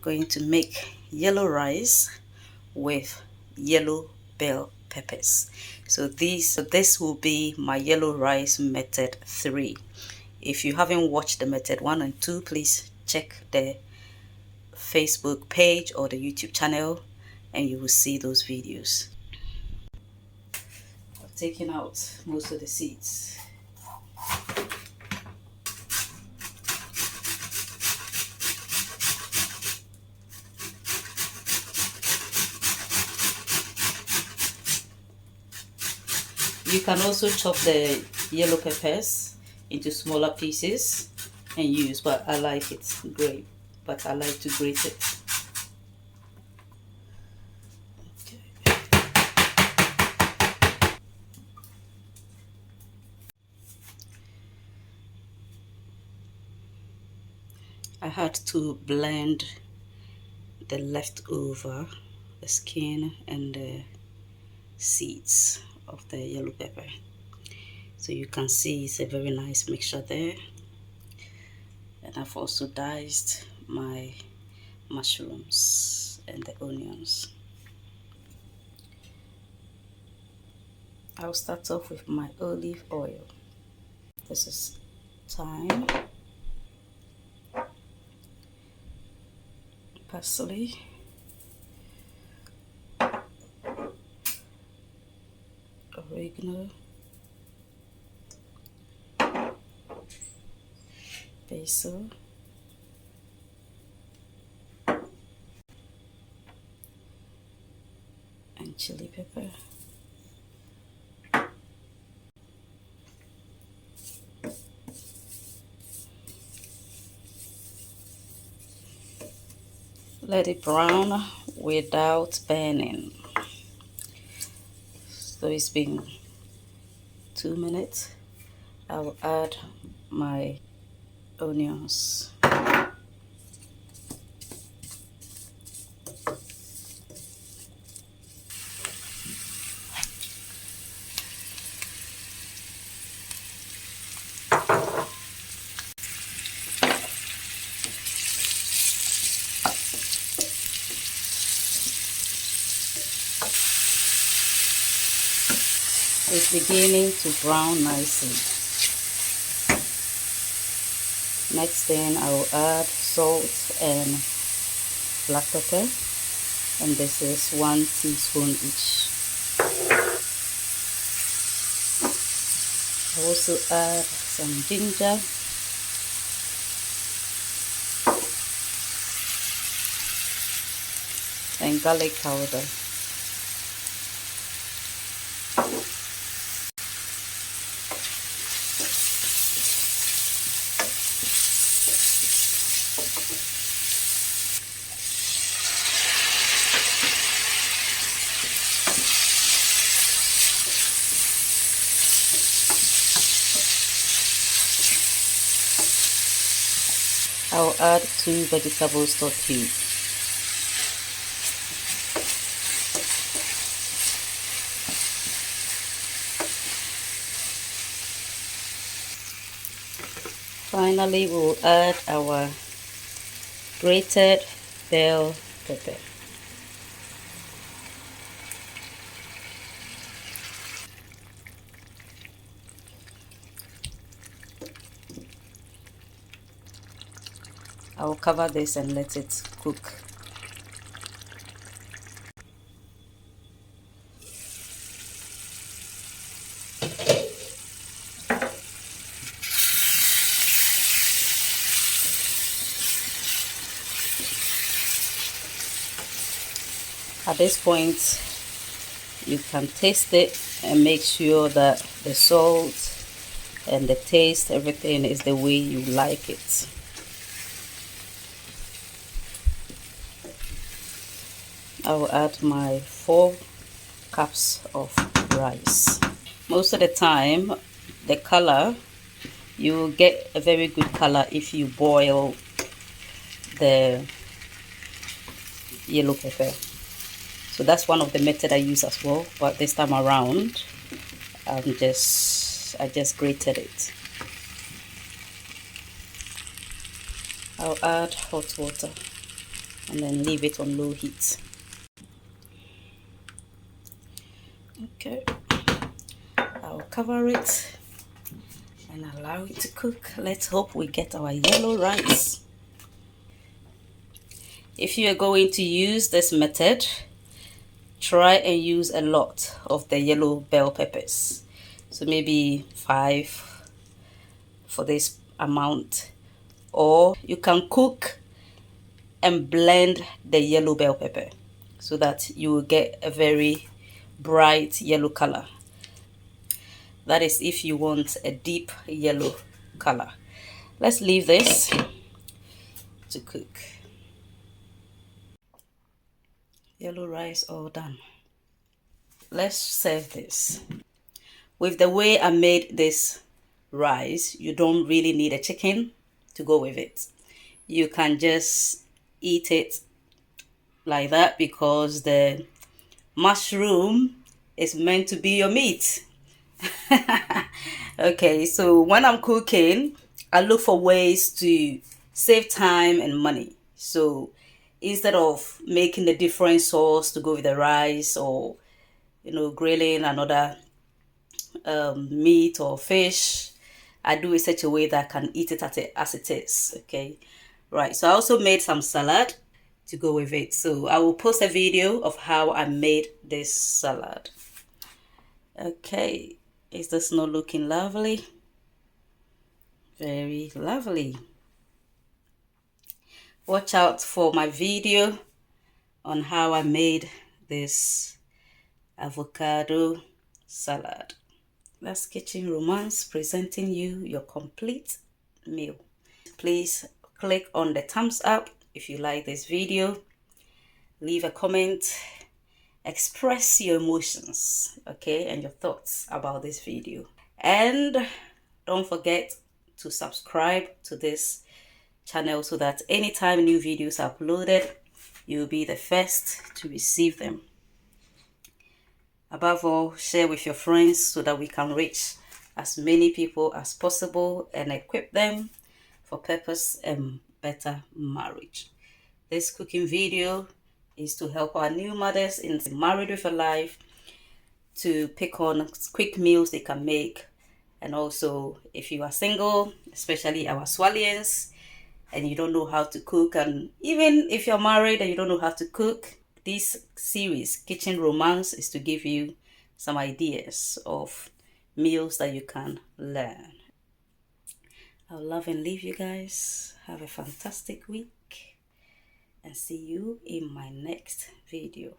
going to make yellow rice with yellow bell peppers. So this will be my yellow rice method 3. If you haven't watched the method 1 and 2, please check the Facebook page or the YouTube channel and you will see those videos. I've taken out most of the seeds. You can also chop the yellow peppers into smaller pieces and use, but I like it grate. But I like to grate it. Okay. I had to blend the leftover, the skin and the seeds of the yellow pepper, so you can see it's a very nice mixture there. And I've also diced my mushrooms and the onions. I'll start off with my olive oil. This is thyme, parsley, oregano, basil, and chili pepper. Let it brown without burning. So it's been 2 minutes. I will add my onions. It's beginning to brown nicely. Next thing I will add salt and black pepper, and this is 1 teaspoon each. I also add some ginger, and garlic powder. I'll add 2 vegetable stock cubes. Finally, we'll add our grated bell pepper. I will cover this and let it cook. At this point, you can taste it and make sure that the salt and the taste, everything is the way you like it. I will add my 4 cups of rice. Most of the time, the color, you will get a very good color if you boil the yellow pepper. So that's one of the methods I use as well, but this time around I just grated it. I'll add hot water. and then leave it on low heat. Okay, I'll cover it and allow it to cook. Let's hope we get our yellow rice. If you are going to use this method, try and use a lot of the yellow bell peppers. So maybe 5 for this amount, or you can cook and blend the yellow bell pepper so that you will get a very bright yellow color. That is if you want a deep yellow color. Let's leave this to cook. Yellow rice all done. Let's serve this. With the way I made this rice, you don't really need a chicken to go with it. You can just eat it like that because the mushroom is meant to be your meat. Okay, so when I'm cooking, I look for ways to save time and money. So instead of making the different sauce to go with the rice, or grilling another meat or fish, I do it such a way that I can eat it as it is. Okay, right. So I also made some salad to go with it. So I will post a video of how I made this salad. Okay, is this not looking lovely? Very lovely. Watch out for my video on how I made this avocado salad. That's Kitchen Romance presenting you your complete meal. Please click on the thumbs up if you like this video. Leave a comment. Express your emotions, okay, and your thoughts about this video. And don't forget to subscribe to this channel so that anytime new videos are uploaded, you'll be the first to receive them. Above all, share with your friends so that we can reach as many people as possible and equip them for purpose and better marriage. This cooking video is to help our new mothers in Married with a Life to pick on quick meals they can make. And also, if you are single, especially our Swallians, and you don't know how to cook, and even if you're married and you don't know how to cook, this series, Kitchen Romance, is to give you some ideas of meals that you can learn. I'll love and leave you guys. Have a fantastic week and see you in my next video.